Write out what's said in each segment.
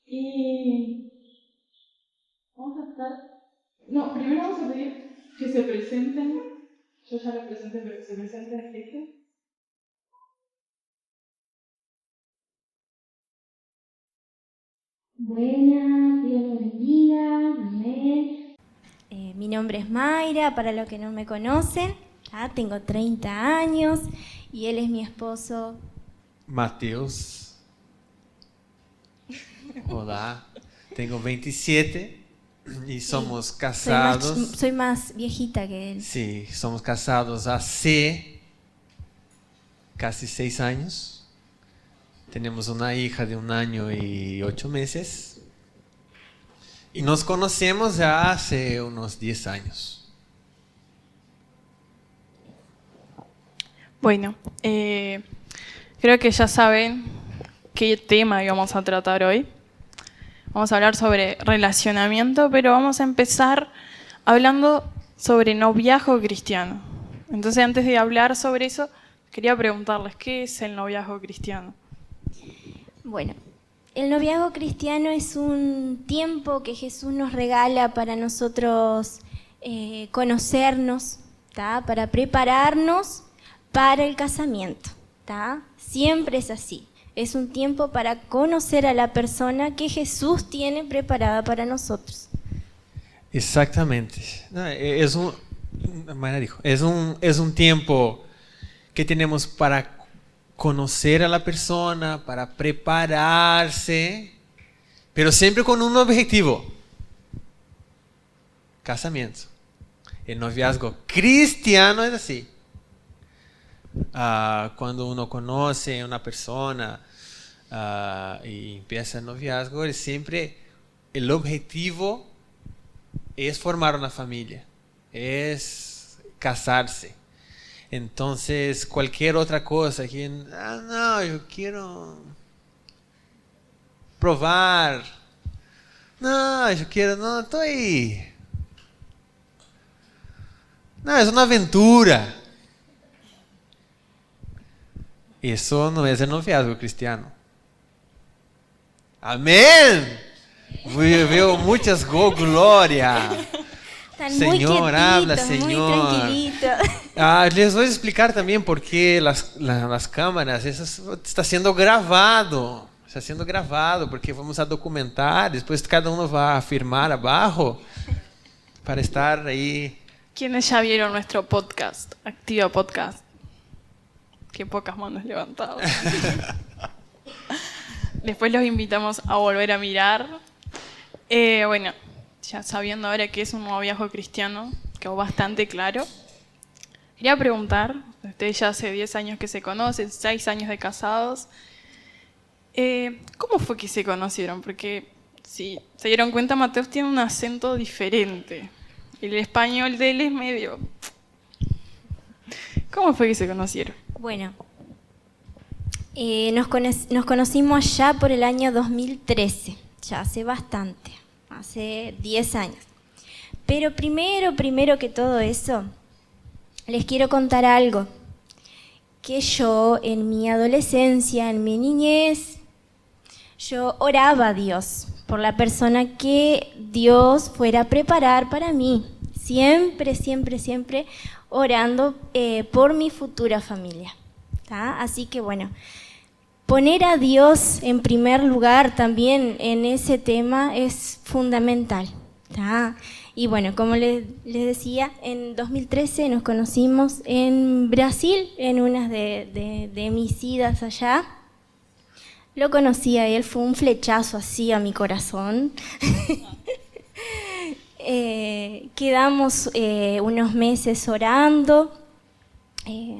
Y vamos a estar... No, primero vamos a pedir que se presenten. Yo ya los presenté, pero que se presenten este. Buenas, Dios los bendiga, amén. Mi nombre es Mayra, para los que no me conocen, tengo 30 años y él es mi esposo. Mateus. Olá, tengo 27 y somos casados. Soy más viejita que él. Sí, somos casados hace casi 6 años. Tenemos una hija de 1 año y 8 meses. Y nos conocemos ya hace unos 10 años. Bueno, creo que ya saben qué tema íbamos a tratar hoy. Vamos a hablar sobre relacionamiento, pero vamos a empezar hablando sobre noviazgo cristiano. Entonces, antes de hablar sobre eso, quería preguntarles, ¿qué es el noviazgo cristiano? Bueno, el noviazgo cristiano es un tiempo que Jesús nos regala para nosotros conocernos, para prepararnos para el casamiento. Siempre es así. Es un tiempo para conocer a la persona que Jesús tiene preparada para nosotros. Exactamente. Mayra dijo, es un tiempo que tenemos para conocer a la persona, para prepararse, pero siempre con un objetivo: casamiento. El noviazgo cristiano es así. Cuando uno conoce a una persona y empieza el noviazgo, el objetivo es formar una familia, es casarse. Entonces, cualquier otra cosa que, no, yo quiero probar, no, es una aventura. Eso no es el noviazgo cristiano. Amén. Veo muchas gloria. Están Señor, muy habla, quietitos, Señor. muy tranquilitos. Les voy a explicar también por qué las cámaras, eso está siendo grabado. Está siendo grabado porque vamos a documentar. Después cada uno va a firmar abajo para estar ahí. ¿Quiénes ya vieron nuestro podcast, Activa Podcast? Qué pocas manos levantadas. Después los invitamos a volver a mirar. Bueno, ya sabiendo ahora que es un noviazgo cristiano, quedó bastante claro. Quería preguntar, ustedes ya hace 10 años que se conocen, 6 años de casados, ¿cómo fue que se conocieron? Porque si se dieron cuenta, Mateus tiene un acento diferente. El español de él es medio... ¿Cómo fue que se conocieron? Bueno, nos conocimos ya por el año 2013, ya hace bastante, hace 10 años. Pero primero que todo eso, les quiero contar algo, que yo en mi adolescencia, en mi niñez, yo oraba a Dios por la persona que Dios fuera a preparar para mí. Siempre orando por mi futura familia. Así que bueno, poner a Dios en primer lugar también en ese tema es fundamental. Y bueno, como les decía, en 2013 nos conocimos en Brasil, en una de mis idas allá. Lo conocí a él, fue un flechazo así a mi corazón. Quedamos unos meses orando,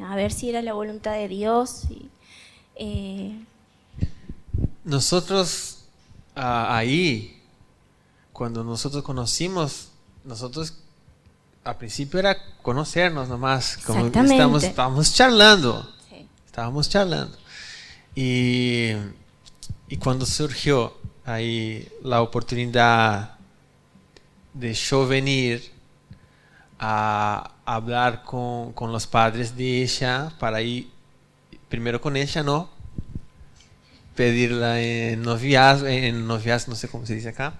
a ver si era la voluntad de Dios. Nosotros ahí, cuando nosotros conocimos, nosotros al principio era conocernos nomás, como estábamos charlando, Sí. estábamos charlando. Y cuando surgió ahí la oportunidad de yo venir a hablar con los padres de ella para ir primero con ella, ¿no? pedirla en noviazgo, no sé cómo se dice acá.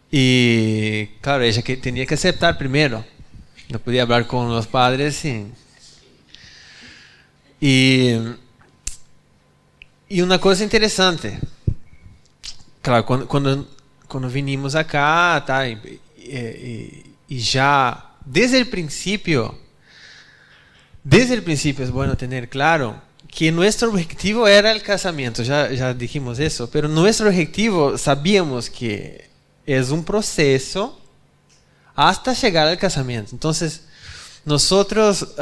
Y claro, ella que tenía que aceptar primero. No podía hablar con los padres. Y una cosa interesante, claro, cuando vinimos acá, tá, y ya desde el principio es bueno tener claro que nuestro objetivo era el casamiento, ya dijimos eso, pero nuestro objetivo sabíamos que es un proceso hasta llegar al casamiento. Entonces, nosotros,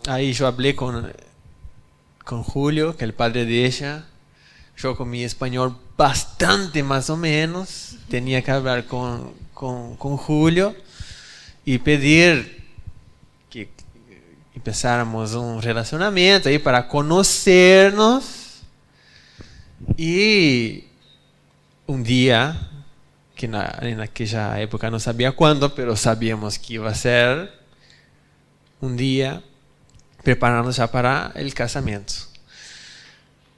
ahí yo hablé con Julio, que es el padre de ella. Yo con mi español bastante más o menos tenía que hablar con Julio y pedir que empezáramos un relacionamiento ahí para conocernos. Y un día, que en aquella época no sabía cuándo, pero sabíamos que iba a ser un día, prepararnos ya para el casamiento.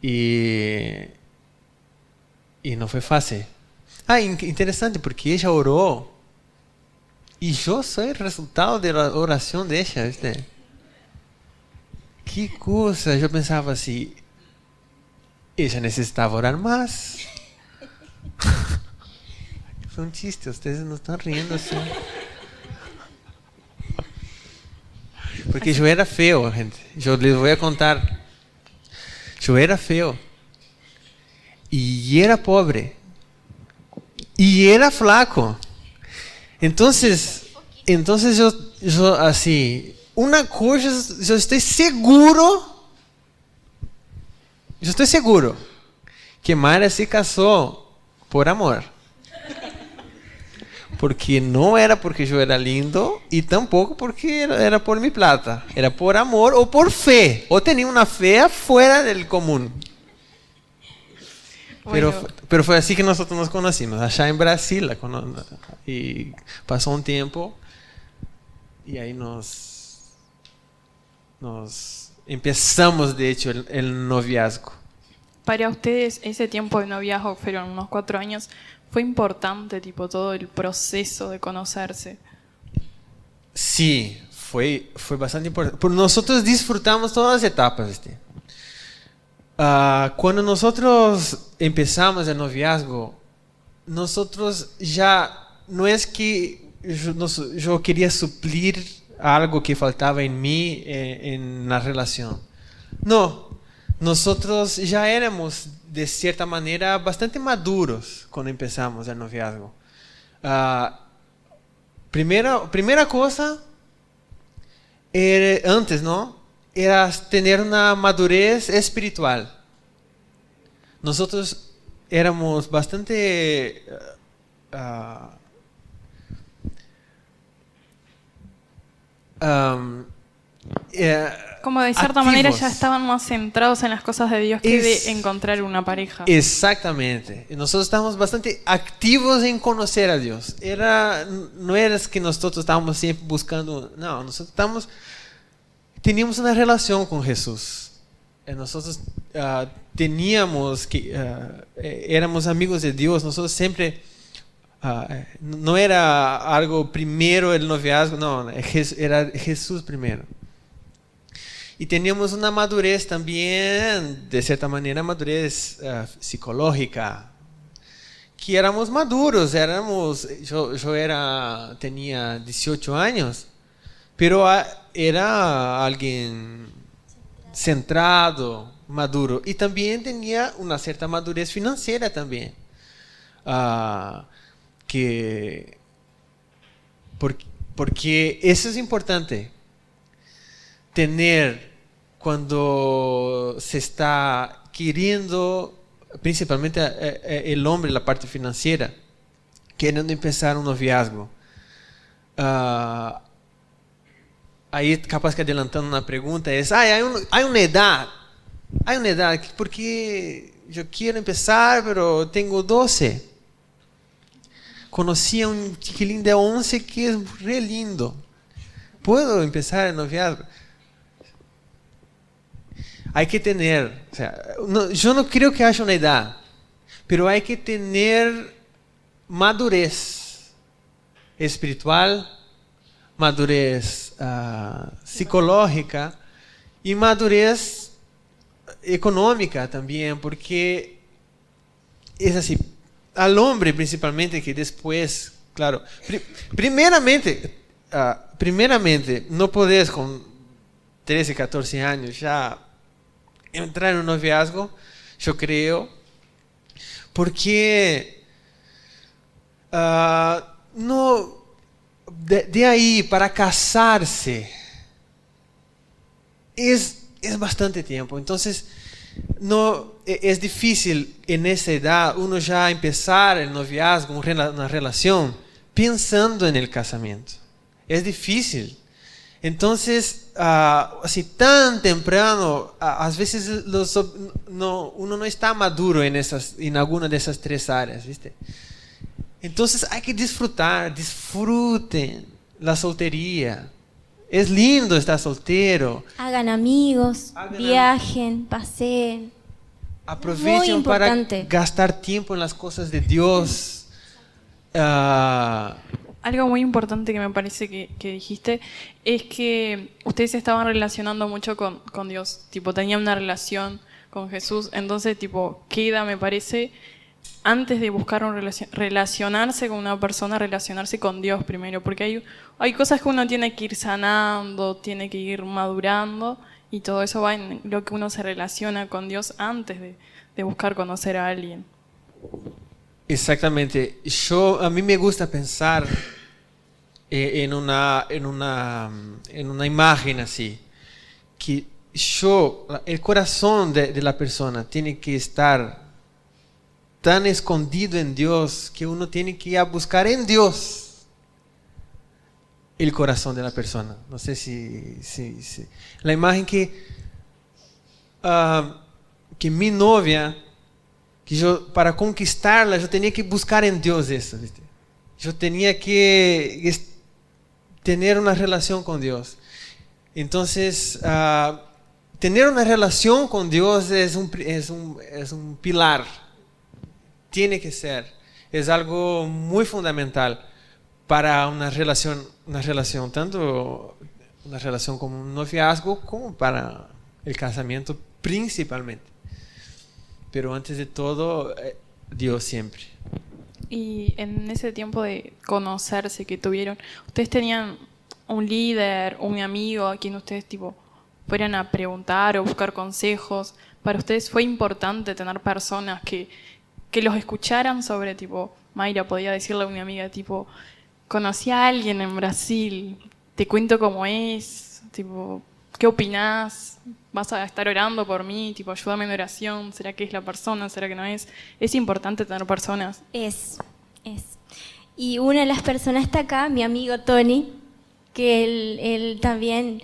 Y no fue fácil. Interesante, porque ella oró. Y yo soy el resultado de la oración de ella, ¿viste? Qué cosa. Yo pensaba así, ella necesitaba orar más. Fue un chiste, ustedes no están riendo así. Porque yo era feo, gente. Yo les voy a contar. Yo era feo. Y era pobre. Y era flaco. Entonces yo así, una cosa, yo estoy seguro que Mayra se casó por amor. Porque no era porque yo era lindo y tampoco porque era por mi plata. Era por amor o por fe. O tenía una fe fuera del común. Bueno. Pero fue así que nosotros nos conocimos. Allá en Brasil. Y pasó un tiempo y ahí nos empezamos, de hecho, el noviazgo. Para ustedes, ese tiempo de noviazgo, fueron unos 4 años, ¿fue importante, tipo, todo el proceso de conocerse? Sí, fue bastante importante. Porque nosotros disfrutamos todas las etapas, ¿viste? Cuando nosotros empezamos el noviazgo, nosotros ya no es que yo quería suplir algo que faltaba en mí en la relación. No, nosotros ya éramos de cierta manera bastante maduros cuando empezamos el noviazgo. Primera cosa, antes, ¿no? Era tener una madurez espiritual. Nosotros éramos bastante como de cierta activos. manera ya estaban más centrados en las cosas de Dios que de encontrar una pareja. Exactamente. Nosotros estábamos bastante activos en conocer a Dios. No era que nosotros estábamos siempre buscando, no, nosotros teníamos una relación con Jesús. Nosotros éramos amigos de Dios. Nosotros siempre, no era algo primero el noviazgo, no, era Jesús primero. Y teníamos una madurez también, de cierta manera, madurez psicológica, que éramos maduros, yo tenía 18 años, pero era alguien centrado, maduro, y también tenía una cierta madurez financiera también, porque eso es importante. Tener, cuando se está queriendo, principalmente el hombre, la parte financiera, queriendo empezar un noviazgo. Ahí capaz que adelantando una pregunta es, hay una edad, porque yo quiero empezar, pero tengo 12. Conocí a un chiquilín de 11 que es re lindo. ¿Puedo empezar el noviazgo? hay que tener, o sea, yo no creo que haya una edad, pero hay que tener madurez espiritual, madurez psicológica y madurez económica también, porque es así, al hombre principalmente que después, claro, primeramente, no podés con 13, 14 años ya entrar en un noviazgo, yo creo, porque no, de ahí para casarse es bastante tiempo. Entonces, no, es difícil en esa edad uno ya empezar el noviazgo, una relación, pensando en el casamiento. Es difícil. Entonces, así tan temprano, a veces uno no está maduro en alguna de esas tres áreas, ¿viste? Entonces hay que disfruten la soltería. Es lindo estar soltero. Hagan amigos, viajen, paseen. Aprovechen para gastar tiempo en las cosas de Dios. Algo muy importante que me parece que dijiste es que ustedes se estaban relacionando mucho con Dios, tipo tenían una relación con Jesús, entonces tipo queda, me parece, antes de buscar relacionarse con una persona, relacionarse con Dios primero, porque hay cosas que uno tiene que ir sanando, tiene que ir madurando, y todo eso va en lo que uno se relaciona con Dios antes de buscar conocer a alguien. Exactamente. A mí me gusta pensar en una imagen así, que el corazón de la persona tiene que estar tan escondido en Dios que uno tiene que ir a buscar en Dios el corazón de la persona. No sé si la imagen que mi novia, que yo para conquistarla yo tenía que buscar en Dios eso, ¿viste? Yo tenía que tener una relación con Dios. Entonces, tener una relación con Dios es un pilar. Tiene que ser. Es algo muy fundamental para una relación, tanto una relación como un noviazgo, como para el casamiento principalmente. Pero antes de todo, Dios siempre. Y en ese tiempo de conocerse que tuvieron, ¿ustedes tenían un líder, un amigo a quien ustedes tipo fueran a preguntar o buscar consejos? ¿Para ustedes fue importante tener personas que los escucharan sobre, tipo, Mayra podía decirle a una amiga, tipo, conocí a alguien en Brasil, te cuento cómo es, tipo, ¿qué opinás? ¿Vas a estar orando por mí? Tipo, ayúdame en oración. ¿Será que es la persona? ¿Será que no es? Es importante tener personas. Es. Y una de las personas está acá, mi amigo Tony, que él también,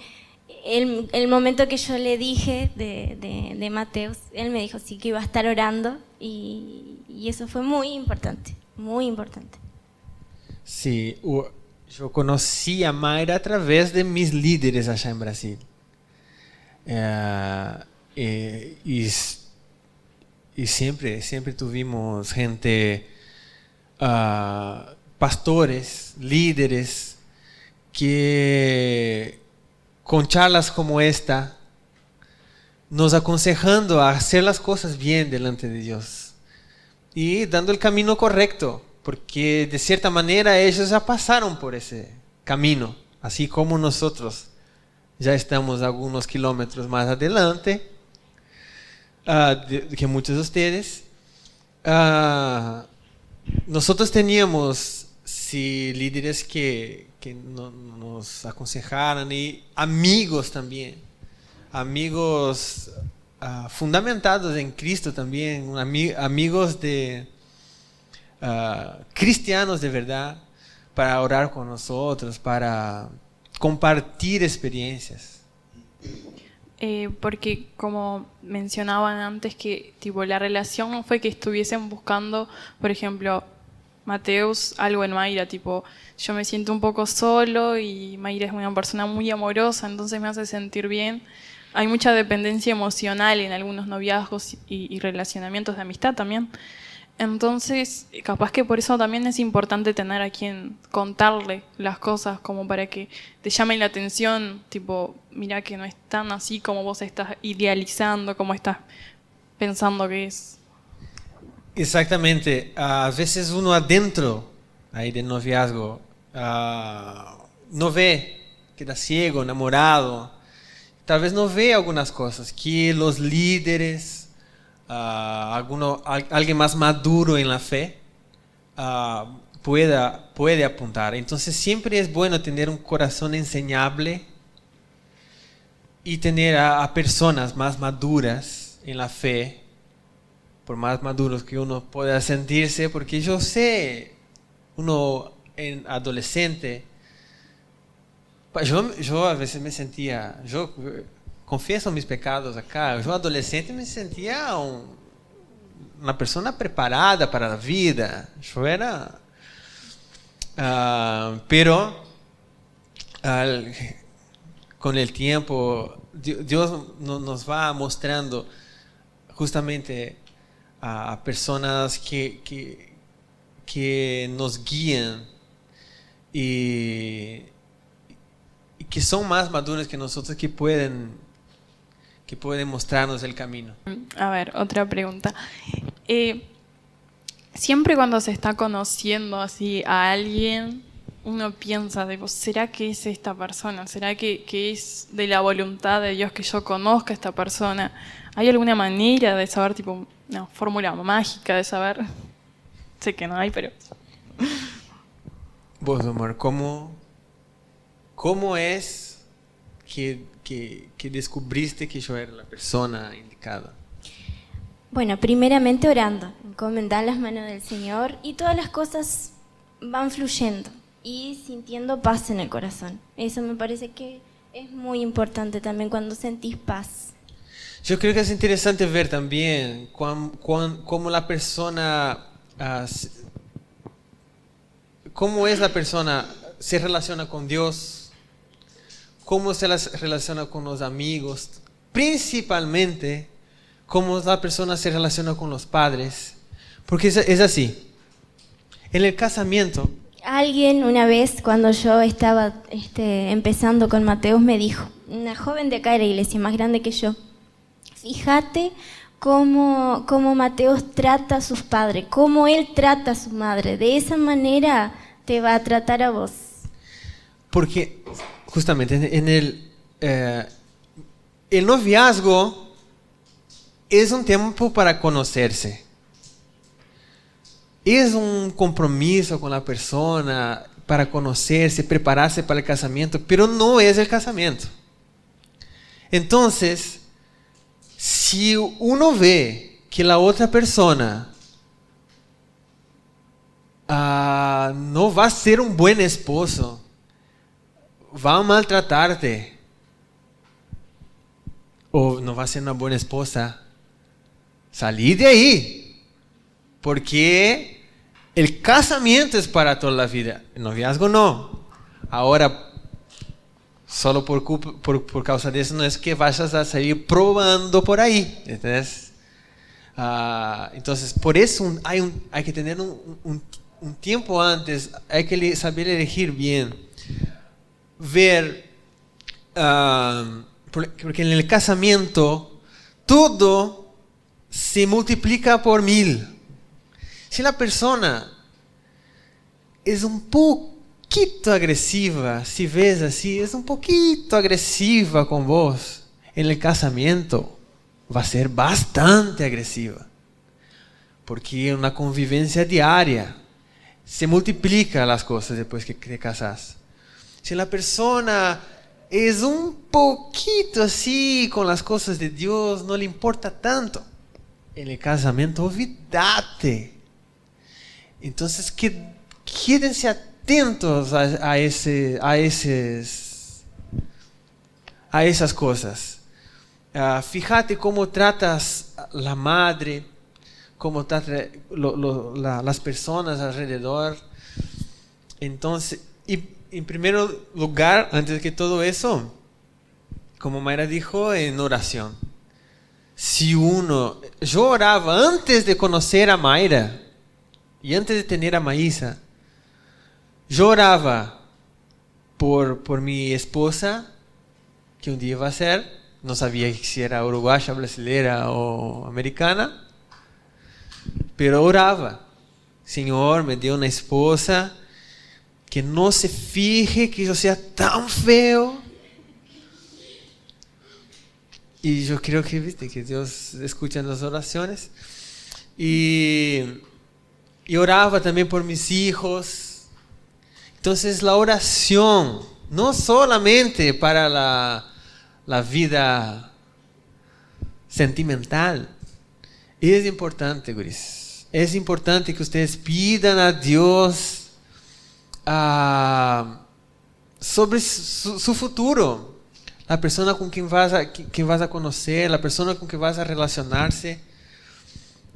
el momento que yo le dije de Mateus, él me dijo sí que iba a estar orando y eso fue muy importante, muy importante. Sí, yo conocí a Mayra a través de mis líderes allá en Brasil. Y siempre tuvimos gente, pastores, líderes, que con charlas como esta, nos aconsejando a hacer las cosas bien delante de Dios y dando el camino correcto, porque de cierta manera ellos ya pasaron por ese camino, así como nosotros ya estamos algunos kilómetros más adelante que muchos de ustedes. Nosotros teníamos líderes que nos aconsejaran y amigos también, amigos fundamentados en Cristo también, amigos de cristianos de verdad, para orar con nosotros, para compartir experiencias. Porque como mencionaban antes que tipo la relación no fue que estuviesen buscando, por ejemplo, Mateus algo en Mayra, tipo yo me siento un poco solo y Mayra es una persona muy amorosa, entonces me hace sentir bien, hay mucha dependencia emocional en algunos noviazgos y relacionamientos de amistad también. Entonces, capaz que por eso también es importante tener a quien contarle las cosas, como para que te llamen la atención, tipo, mira que no es tan así como vos estás idealizando, como estás pensando que es. Exactamente. A veces uno adentro ahí del noviazgo no ve, queda ciego, enamorado. Tal vez no ve algunas cosas que los líderes, alguien más maduro en la fe, puede apuntar. Entonces siempre es bueno tener un corazón enseñable y tener a personas más maduras en la fe, por más maduros que uno pueda sentirse, porque yo sé, uno en adolescente, yo a veces me sentía, yo confieso mis pecados acá, yo adolescente me sentía una persona preparada para la vida, yo era, pero con el tiempo Dios nos va mostrando justamente a personas que nos guían y que son más maduros que nosotros, que pueden mostrarnos el camino. A ver, otra pregunta. Siempre cuando se está conociendo así a alguien, uno piensa, tipo, ¿será que es esta persona? ¿Será que es de la voluntad de Dios que yo conozca a esta persona? ¿Hay alguna manera de saber, tipo, una fórmula mágica de saber? Sé que no hay, pero... Vos, amor, ¿cómo es que descubriste que yo era la persona indicada? Bueno, primeramente orando, encomendar las manos del Señor y todas las cosas van fluyendo y sintiendo paz en el corazón. Eso me parece que es muy importante también cuando sentís paz. Yo creo que es interesante ver también cómo la persona, cómo es la persona, se relaciona con Dios, cómo se relaciona con los amigos, principalmente cómo la persona se relaciona con los padres, porque es así. En el casamiento, Alguien una vez, cuando yo estaba empezando con Mateos, me dijo, una joven de acá de la iglesia, más grande que yo, fíjate cómo Mateos trata a sus padres, cómo él trata a su madre, de esa manera te va a tratar a vos. porque justamente en el noviazgo es un tiempo para conocerse. Es un compromiso con la persona para conocerse, prepararse para el casamiento, pero no es el casamiento. Entonces, si uno ve que la otra persona no va a ser un buen esposo, va a maltratarte, o no va a ser una buena esposa, salí de ahí. Porque el casamiento es para toda la vida, el noviazgo no. Ahora, solo por causa de eso no es que vayas a salir probando por ahí, ¿entendés? Entonces, por eso hay que tener un tiempo antes, hay que saber elegir bien, ver, porque en el casamiento todo se multiplica por 1000. Si la persona es un poquito agresiva, si ves así, es un poquito agresiva con vos, en el casamiento va a ser bastante agresiva. Porque una convivencia diaria se multiplica las cosas después que te casas. Si la persona es un poquito así con las cosas de Dios, no le importa tanto, en el casamiento olvídate. Entonces quédense atentos a esas cosas. Fíjate cómo tratas a la madre, cómo tratas las personas alrededor. Entonces, y en primer lugar, antes que todo eso, como Mayra dijo, en oración. Yo oraba antes de conocer a Mayra y antes de tener a Maísa. Yo oraba por mi esposa, que un día iba a ser, no sabía si era uruguaya, brasileña o americana, pero oraba. Señor, me dio una esposa que no se fije que yo sea tan feo. Y yo creo que, viste, que Dios escucha las oraciones. Y oraba también por mis hijos. Entonces la oración, no solamente para la vida sentimental, es importante, guris. Es importante que ustedes pidan a Dios sobre su futuro. La persona con quien vas a conocer, la persona con quien vas a relacionarse,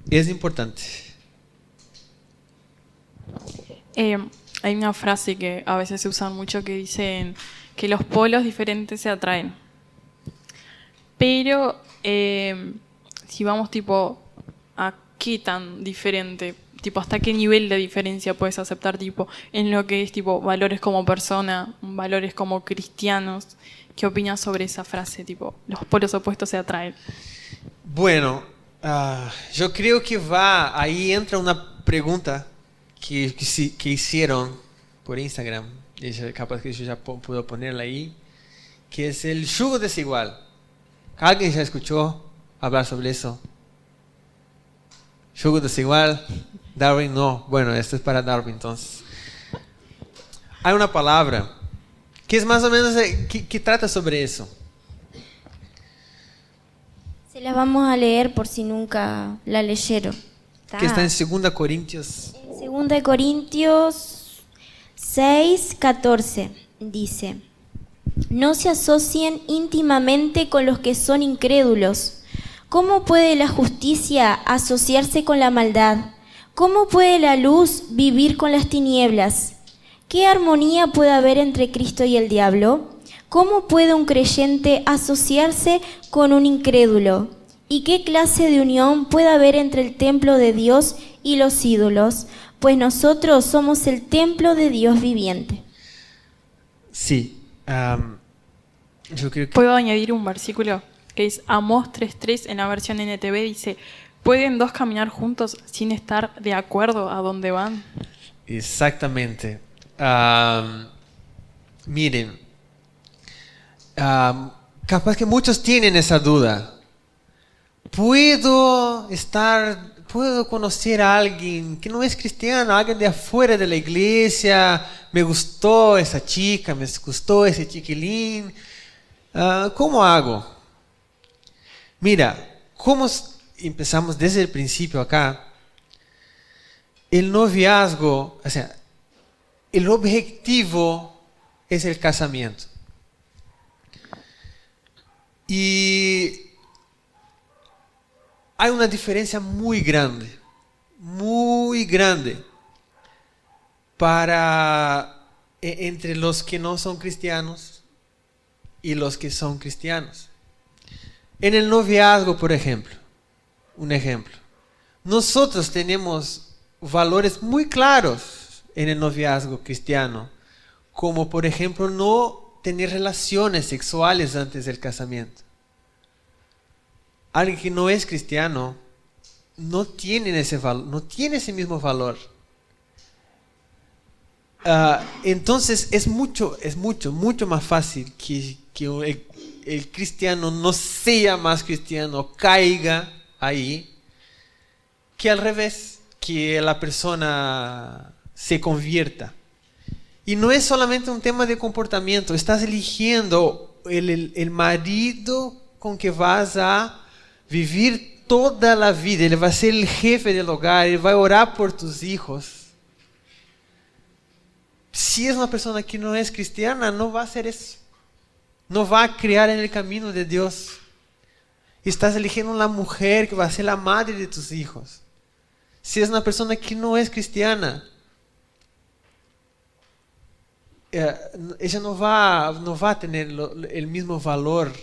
es importante. Hay una frase que a veces se usa mucho que dicen que los polos diferentes se atraen. Pero si vamos tipo a qué tan diferente, tipo hasta qué nivel de diferencia puedes aceptar tipo en lo que es tipo valores como persona, valores como cristianos. ¿Qué opinas sobre esa frase, tipo, los polos opuestos se atraen? Bueno, yo creo que ahí entra una pregunta que hicieron por Instagram, capaz que yo ya puedo ponerla ahí, que es el yugo desigual. ¿Alguien ya escuchó hablar sobre eso? Yugo desigual, Darwin no. Bueno, esto es para Darwin entonces. Hay una palabra que es más o menos que trata sobre eso. Se las vamos a leer por si nunca la leyeron. Que está en 2 Corintios. En 2 Corintios 6:14 dice: no se asocien íntimamente con los que son incrédulos. ¿Cómo puede la justicia asociarse con la maldad? ¿Cómo puede la luz vivir con las tinieblas? ¿Qué armonía puede haber entre Cristo y el diablo? ¿Cómo puede un creyente asociarse con un incrédulo? ¿Y qué clase de unión puede haber entre el templo de Dios y los ídolos? Pues nosotros somos el templo de Dios viviente. Sí. Yo creo que... ¿Puedo añadir un versículo? Que es Amós 3:3 en la versión NTV, dice: ¿pueden dos caminar juntos sin estar de acuerdo a dónde van? Exactamente. Miren, capaz que muchos tienen esa duda. ¿Puedo conocer a alguien que no es cristiano, alguien de afuera de la iglesia? Me gustó esa chica, me gustó ese chiquilín. ¿Cómo hago? Mira, ¿cómo empezamos desde el principio acá? El noviazgo, o sea, el objetivo es el casamiento. Y hay una diferencia muy grande entre los que no son cristianos y los que son cristianos. En el noviazgo, por ejemplo, un ejemplo, nosotros tenemos valores muy claros en el noviazgo cristiano, como por ejemplo no tener relaciones sexuales antes del casamiento. Alguien que no es cristiano no tiene ese mismo valor. Entonces es mucho más fácil que el cristiano no sea más cristiano, caiga ahí, que al revés, que la persona se convierta. Y no es solamente un tema de comportamiento, estás eligiendo el marido con que vas a vivir toda la vida. Él va a ser el jefe del hogar, él va a orar por tus hijos. Si es una persona que no es cristiana, no va a hacer eso. No va a criar en el camino de Dios. Estás eligiendo una mujer que va a ser la madre de tus hijos. Si es una persona que no es cristiana, ella no va a tener el mismo valor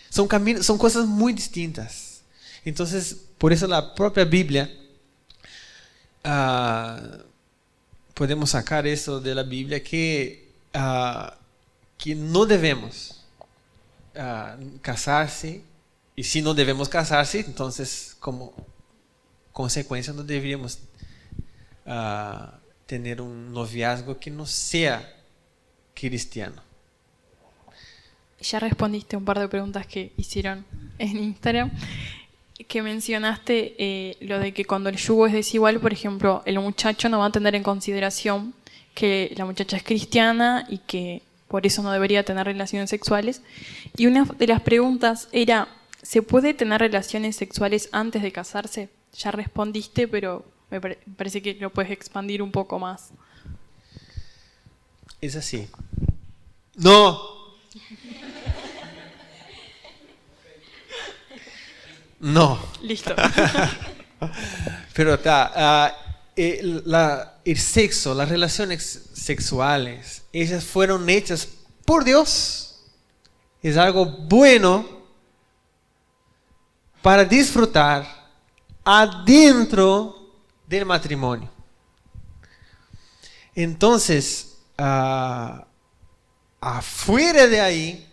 son cosas muy distintas. Entonces, por eso la propia Biblia, podemos sacar eso de la Biblia, que no debemos casarse, y si no debemos casarse, entonces como consecuencia no deberíamos tener un noviazgo que no sea cristiano. Ya respondiste un par de preguntas que hicieron en Instagram, que mencionaste lo de que cuando el yugo es desigual, por ejemplo, el muchacho no va a tener en consideración que la muchacha es cristiana y que por eso no debería tener relaciones sexuales. Y una de las preguntas era, ¿se puede tener relaciones sexuales antes de casarse? Ya respondiste, pero me parece que lo puedes expandir un poco más. Es así. No. No. Listo. Pero el sexo, las relaciones sexuales, ellas fueron hechas por Dios. Es algo bueno para disfrutar adentro del matrimonio. Entonces, afuera de ahí,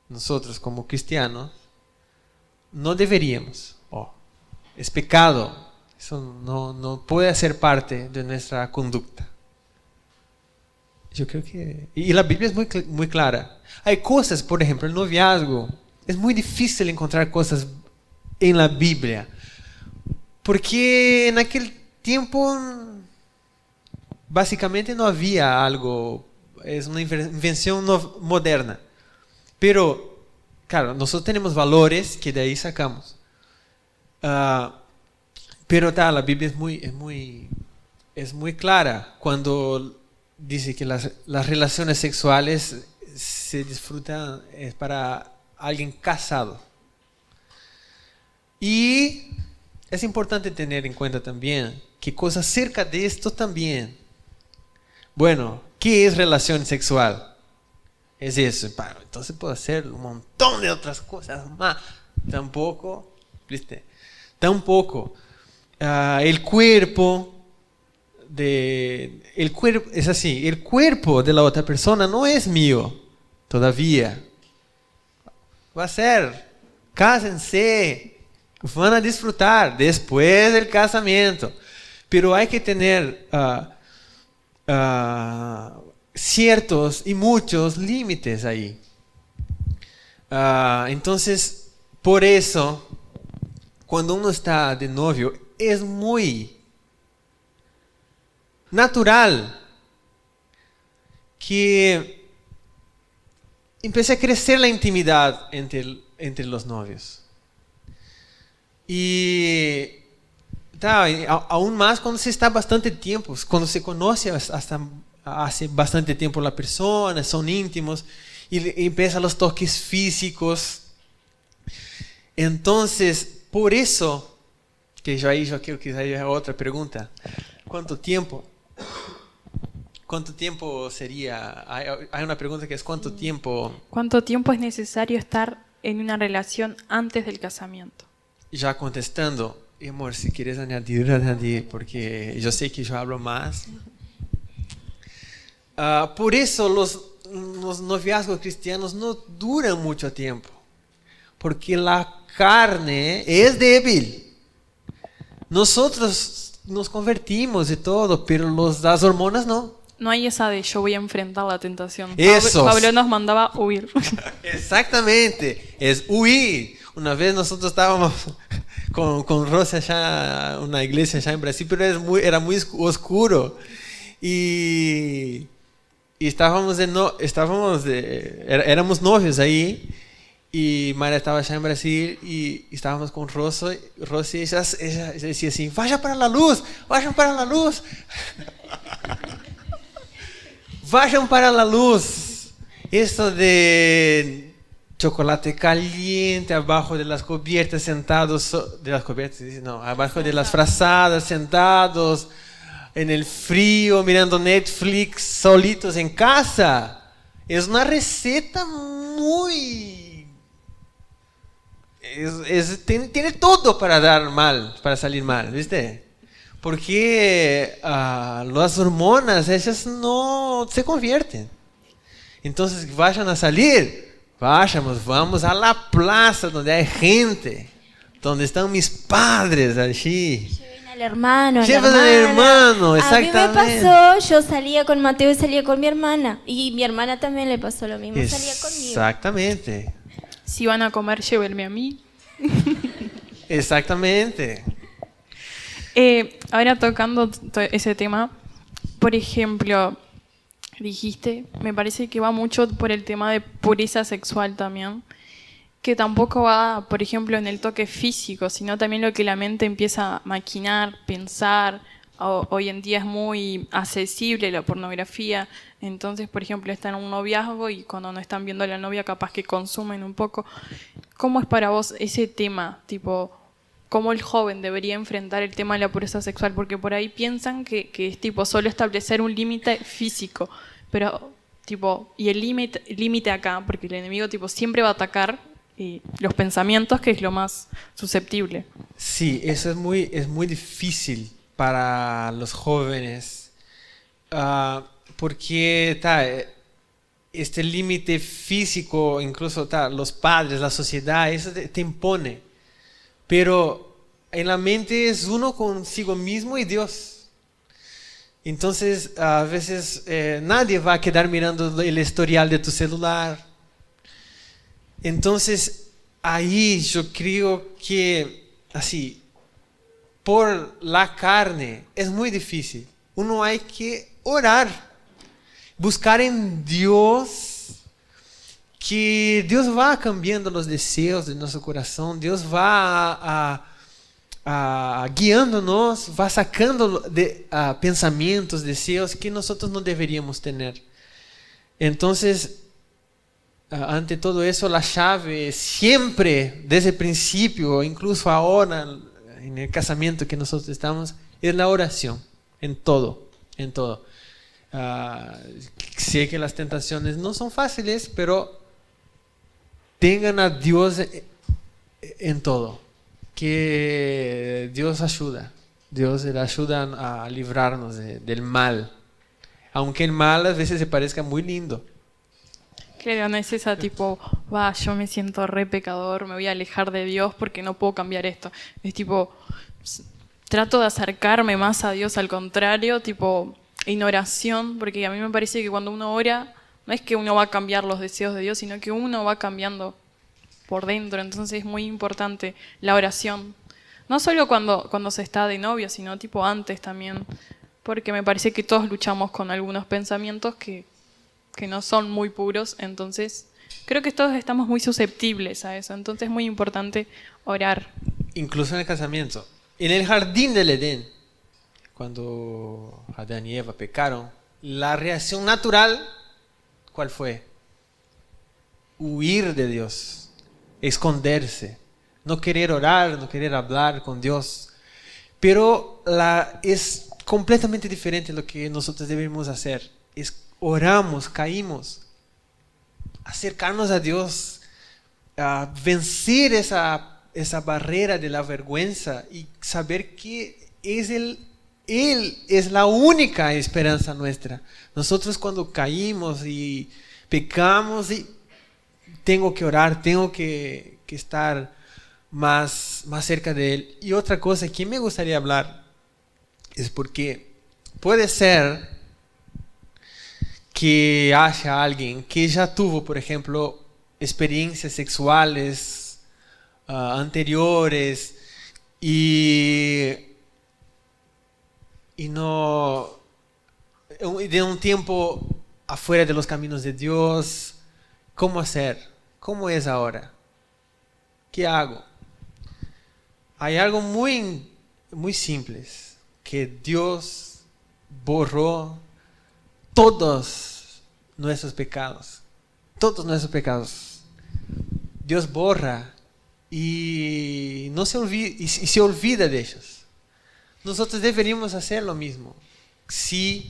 nosotros como cristianos, no deberíamos. Es pecado. Eso no puede ser parte de nuestra conducta. Yo creo que... Y la Biblia es muy clara. Hay cosas, por ejemplo, el noviazgo. Es muy difícil encontrar cosas en la Biblia. Porque en aquel tiempo, básicamente no había algo... Es una invención moderna. Pero... Claro, nosotros tenemos valores que de ahí sacamos. Pero la Biblia es muy clara cuando dice que las relaciones sexuales se disfrutan para alguien casado. Y es importante tener en cuenta también que cosas cerca de esto también. Bueno, ¿qué es relación sexual? Es eso, entonces puedo hacer un montón de otras cosas más. Tampoco, ¿viste? Tampoco. El cuerpo es así, el cuerpo de la otra persona no es mío todavía. Va a ser, cásense, van a disfrutar después del casamiento. Pero hay que tener ciertos y muchos límites ahí. Entonces, por eso, cuando uno está de novio, es muy natural que empiece a crecer la intimidad entre los novios. Y aún más cuando se está bastante tiempo, cuando se conoce hasta hace bastante tiempo la persona, son íntimos y empiezan los toques físicos. Entonces, por eso, que yo quiero que haya otra pregunta. ¿Cuánto tiempo sería? Hay una pregunta que es ¿cuánto tiempo? ¿Cuánto tiempo es necesario estar en una relación antes del casamiento? Ya contestando, amor, si quieres añadir, porque yo sé que yo hablo más. Por eso los noviazgos cristianos no duran mucho tiempo, porque la carne es débil. Nosotros nos convertimos y todo, pero las hormonas no. No hay esa de yo voy a enfrentar la tentación. Eso. Pablo nos mandaba huir. Exactamente, es huir. Una vez nosotros estábamos con Rosa allá, una iglesia allá en Brasil, pero era muy oscuro. Y éramos novios ahí. Y María estaba allá en Brasil y estábamos con Rosa y ella decía así, vayan para la luz. Vayan para la luz. Esto de chocolate caliente abajo de las cubiertas, sentados, abajo de las frazadas, sentados en el frío, mirando Netflix, solitos en casa. Es una receta muy... tiene todo para dar mal, para salir mal, ¿viste? Porque las hormonas, ellas no se convierten. Entonces, vayan a salir, vamos a la plaza donde hay gente, donde están mis padres allí. Lleven al hermano, Llevan al hermano, exactamente. A mí me pasó, yo salía con Mateo y salía con mi hermana. Y mi hermana también le pasó lo mismo, salía conmigo. Exactamente. Si van a comer, llévenme a mí. Exactamente. Ahora tocando ese tema, por ejemplo, dijiste, me parece que va mucho por el tema de pureza sexual también, que tampoco va, por ejemplo, en el toque físico, sino también lo que la mente empieza a maquinar, pensar. Hoy en día es muy accesible la pornografía, entonces, por ejemplo, están en un noviazgo y cuando no están viendo a la novia capaz que consumen un poco. ¿Cómo es para vos ese tema? Tipo, ¿cómo el joven debería enfrentar el tema de la pureza sexual? Porque por ahí piensan que es tipo solo establecer un límite físico, pero tipo, y el límite acá, porque el enemigo tipo siempre va a atacar los pensamientos, que es lo más susceptible. Sí, eso es muy difícil para los jóvenes, porque este límite físico, incluso los padres, la sociedad, eso te impone. Pero en la mente es uno consigo mismo y Dios. Entonces, a veces nadie va a quedar mirando el historial de tu celular. Entonces, ahí yo creo que, así, por la carne, es muy difícil. Uno hay que orar, buscar en Dios, que Dios va cambiando los deseos de nuestro corazón, Dios va guiándonos, va sacando pensamientos, deseos que nosotros no deberíamos tener. Entonces, ante todo eso, la llave siempre, desde el principio, incluso ahora, en el casamiento que nosotros estamos, es la oración, en todo, en todo. Sé que las tentaciones no son fáciles, pero tengan a Dios en todo, que Dios ayuda, Dios le ayuda a librarnos del mal, aunque el mal a veces se parezca muy lindo. Claro, no es esa tipo, yo me siento re pecador, me voy a alejar de Dios porque no puedo cambiar esto. Es tipo, trato de acercarme más a Dios, al contrario, tipo, en oración, porque a mí me parece que cuando uno ora, no es que uno va a cambiar los deseos de Dios, sino que uno va cambiando por dentro. Entonces es muy importante la oración. No solo cuando se está de novio, sino tipo antes también, porque me parece que todos luchamos con algunos pensamientos que no son muy puros, entonces creo que todos estamos muy susceptibles a eso, entonces es muy importante orar. Incluso en el casamiento. En el jardín del Edén, cuando Adán y Eva pecaron, la reacción natural, ¿cuál fue? Huir de Dios, esconderse, no querer orar, no querer hablar con Dios. Pero es completamente diferente lo que nosotros debemos hacer. Oramos, caímos, acercarnos a Dios, a vencer esa barrera de la vergüenza y saber que Él es la única esperanza nuestra. Nosotros cuando caímos y pecamos, tengo que orar, tengo que estar más cerca de Él. Y otra cosa que me gustaría hablar es porque puede ser que haya alguien que ya tuvo, por ejemplo, experiencias sexuales anteriores y no de un tiempo afuera de los caminos de Dios. ¿Cómo hacer? ¿Cómo es ahora? ¿Qué hago? Hay algo muy, muy simple, que Dios borró todos nuestros pecados. Todos nuestros pecados. Dios borra y no se olvida, y se olvida de ellos. Nosotros deberíamos hacer lo mismo. Si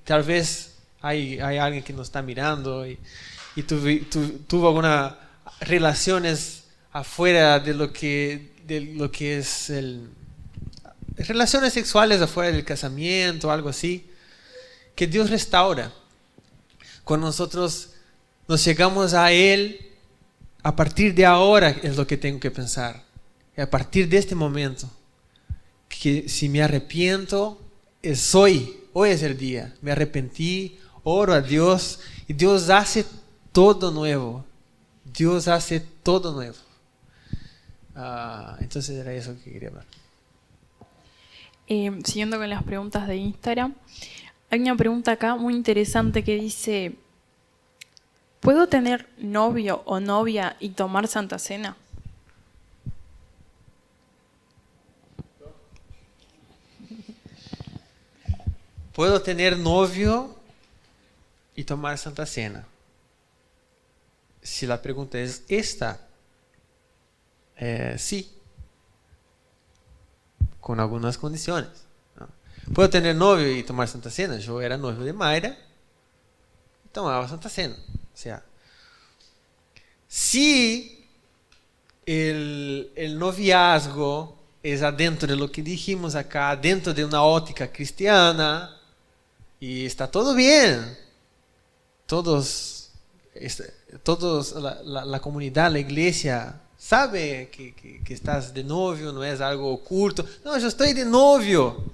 tal vez hay alguien que nos está mirando y tuvo algunas relaciones afuera de lo que es relaciones sexuales afuera del casamiento, algo así, que Dios restaura. Cuando nosotros nos llegamos a Él, a partir de ahora es lo que tengo que pensar. Y a partir de este momento, que si me arrepiento, es hoy es el día. Me arrepentí, oro a Dios y Dios hace todo nuevo. Dios hace todo nuevo. Entonces era eso que quería hablar. Siguiendo con las preguntas de Instagram, hay una pregunta acá muy interesante que dice: ¿puedo tener novio o novia y tomar Santa Cena? ¿Puedo tener novio y tomar Santa Cena? Si la pregunta es esta, sí, con algunas condiciones, ¿no? ¿Puedo tener novio y tomar Santa Cena? Yo era novio de Mayra y tomaba Santa Cena. O sea, si el noviazgo es adentro de lo que dijimos acá, dentro de una óptica cristiana, y está todo bien, todos la comunidad, la iglesia sabe que estás de novio, no es algo oculto. No, yo estoy de novio.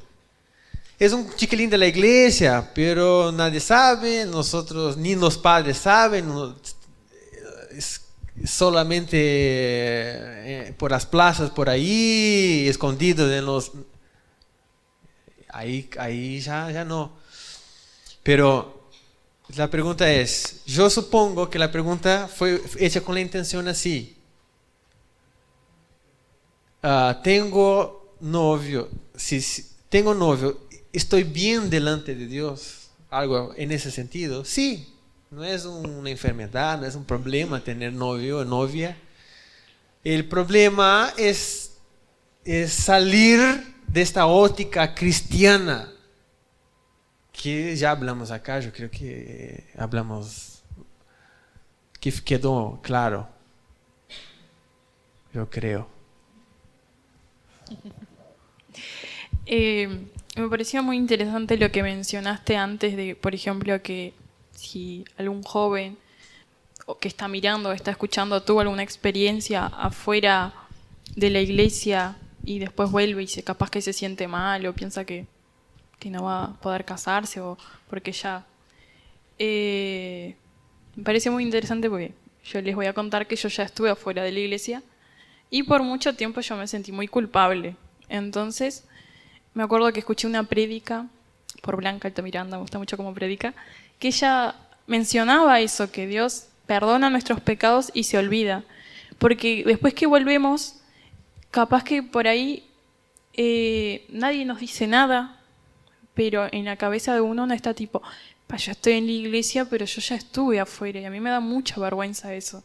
Es un chiquilín de la iglesia, pero nadie sabe, nosotros ni los padres saben, es solamente por las plazas por ahí, escondido en los... Ahí ya no. Pero la pregunta es, yo supongo que la pregunta fue hecha con la intención así. Tengo novio, si tengo novio, ¿estoy bien delante de Dios? Algo en ese sentido. Sí, no es una enfermedad, no es un problema tener novio o novia. El problema es salir de esta óptica cristiana, que ya hablamos acá, yo creo que hablamos, que quedó claro, yo creo. Me pareció muy interesante lo que mencionaste antes de, por ejemplo, que si algún joven o que está mirando o está escuchando tuvo alguna experiencia afuera de la iglesia y después vuelve y capaz que se siente mal o piensa que no va a poder casarse o porque ya... me parece muy interesante porque yo les voy a contar que yo ya estuve afuera de la iglesia y por mucho tiempo yo me sentí muy culpable. Entonces, me acuerdo que escuché una prédica por Blanca Altamiranda, me gusta mucho cómo predica, que ella mencionaba eso, que Dios perdona nuestros pecados y se olvida. Porque después que volvemos, capaz que por ahí nadie nos dice nada, pero en la cabeza de uno está tipo, yo estoy en la iglesia, pero yo ya estuve afuera y a mí me da mucha vergüenza eso.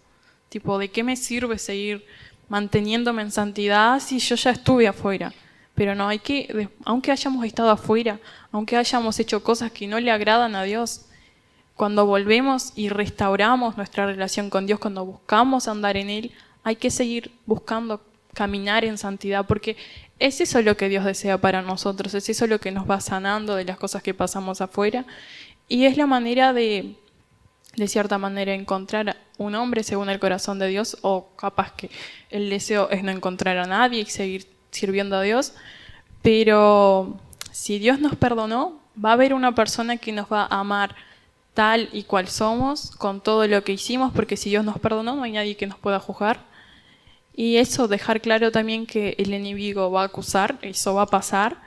Tipo, ¿de qué me sirve seguir manteniéndome en santidad si yo ya estuve afuera? Pero no, hay que, aunque hayamos estado afuera, aunque hayamos hecho cosas que no le agradan a Dios, cuando volvemos y restauramos nuestra relación con Dios, cuando buscamos andar en Él, hay que seguir buscando caminar en santidad, porque es eso lo que Dios desea para nosotros, es eso lo que nos va sanando de las cosas que pasamos afuera, y es la manera de cierta manera, encontrar un hombre según el corazón de Dios, o capaz que el deseo es no encontrar a nadie y seguir sirviendo a Dios, pero si Dios nos perdonó, va a haber una persona que nos va a amar tal y cual somos, con todo lo que hicimos, porque si Dios nos perdonó, no hay nadie que nos pueda juzgar. Y eso, dejar claro también que el enemigo va a acusar, eso va a pasar,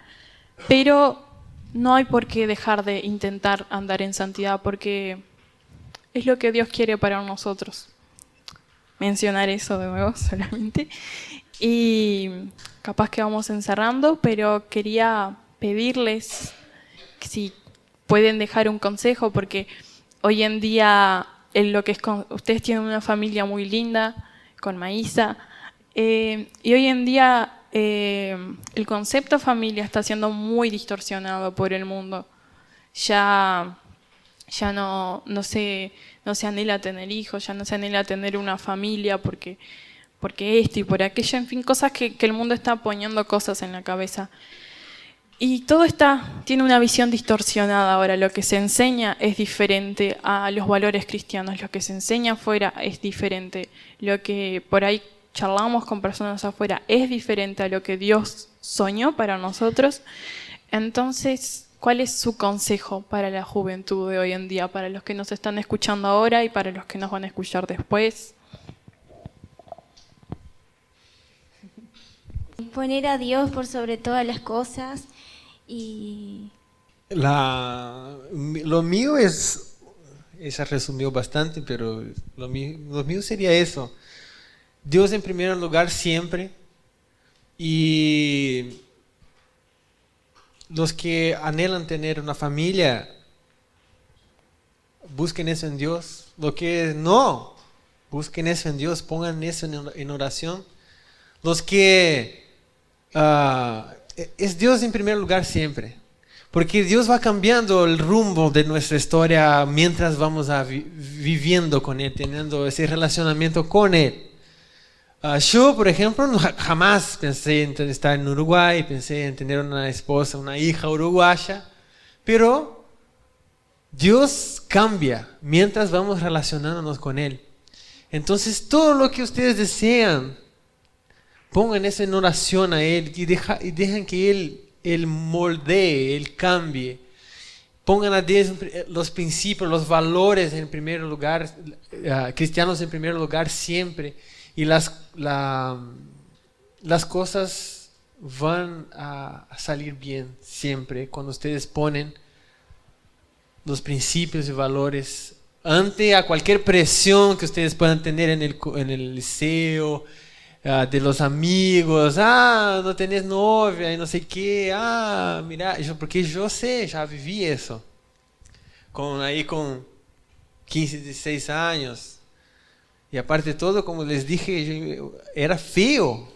pero no hay por qué dejar de intentar andar en santidad, porque es lo que Dios quiere para nosotros. Mencionar eso de nuevo solamente. Y capaz que vamos encerrando, pero quería pedirles si pueden dejar un consejo, porque hoy en día en lo que es ustedes tienen una familia muy linda con Maísa, y hoy en día el concepto familia está siendo muy distorsionado por el mundo. Ya ya no se anhela tener hijos, ya no se anhela tener una familia porque esto y por aquello, en fin, cosas que el mundo está poniendo cosas en la cabeza. Y todo tiene una visión distorsionada ahora. Lo que se enseña es diferente a los valores cristianos, lo que se enseña afuera es diferente, lo que por ahí charlamos con personas afuera es diferente a lo que Dios soñó para nosotros. Entonces, ¿cuál es su consejo para la juventud de hoy en día, para los que nos están escuchando ahora y para los que nos van a escuchar después? Poner a Dios por sobre todas las cosas y... Lo mío es, ella resumió bastante, pero lo mío sería eso. Dios en primer lugar siempre, y los que anhelan tener una familia, busquen eso en Dios. Los que no, busquen eso en Dios, pongan eso en oración. Los que... es Dios en primer lugar siempre, porque Dios va cambiando el rumbo de nuestra historia mientras vamos viviendo con Él, teniendo ese relacionamiento con Él. Yo, por ejemplo, jamás pensé en estar en Uruguay, pensé en tener una esposa, una hija uruguaya, pero Dios cambia mientras vamos relacionándonos con Él. Entonces, todo lo que ustedes desean, pongan eso en oración a Él y dejen que Él moldee, Él cambie. Pongan a Dios los principios, los valores en primer lugar, cristianos en primer lugar siempre. Y las cosas van a salir bien siempre cuando ustedes ponen los principios y valores ante a cualquier presión que ustedes puedan tener en el liceo, de los amigos, no tenés novia y no sé qué, mira, porque yo sé, ya viví eso, con 15, 16 años, y aparte de todo, como les dije, era feo,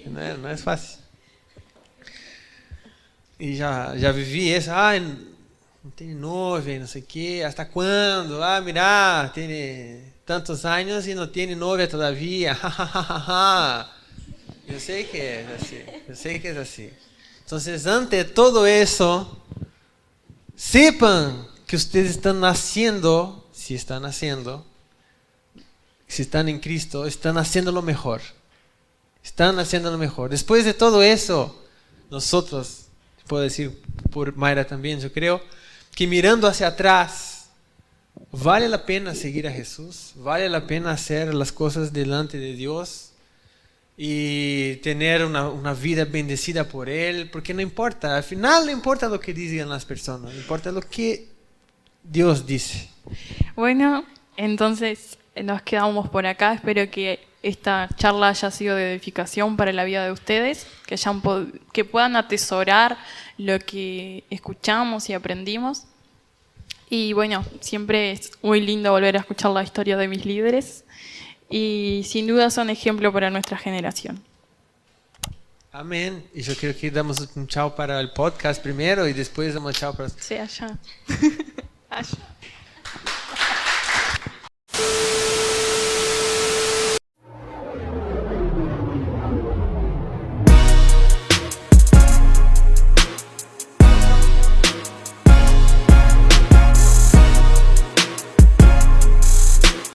no es fácil, y ya viví eso, no tiene novia y no sé qué, ¿hasta cuándo? Mira, tiene tantos años y no tiene novia todavía. Yo sé que es así. Entonces, ante todo eso, sepan que ustedes están naciendo, si están en Cristo, están haciendo lo mejor. Están haciendo lo mejor. Después de todo eso, nosotros, puedo decir por Mayra también, yo creo que mirando hacia atrás, vale la pena seguir a Jesús, vale la pena hacer las cosas delante de Dios y tener una vida bendecida por Él, porque no importa, al final no importa lo que digan las personas, importa lo que Dios dice. Bueno, entonces nos quedamos por acá. Espero que esta charla haya sido de edificación para la vida de ustedes, que puedan atesorar lo que escuchamos y aprendimos. Y bueno, siempre es muy lindo volver a escuchar la historia de mis líderes y sin duda son ejemplo para nuestra generación. Amén. Y yo creo que damos un chao para el podcast primero y después damos chao para... Sí, allá. Allá.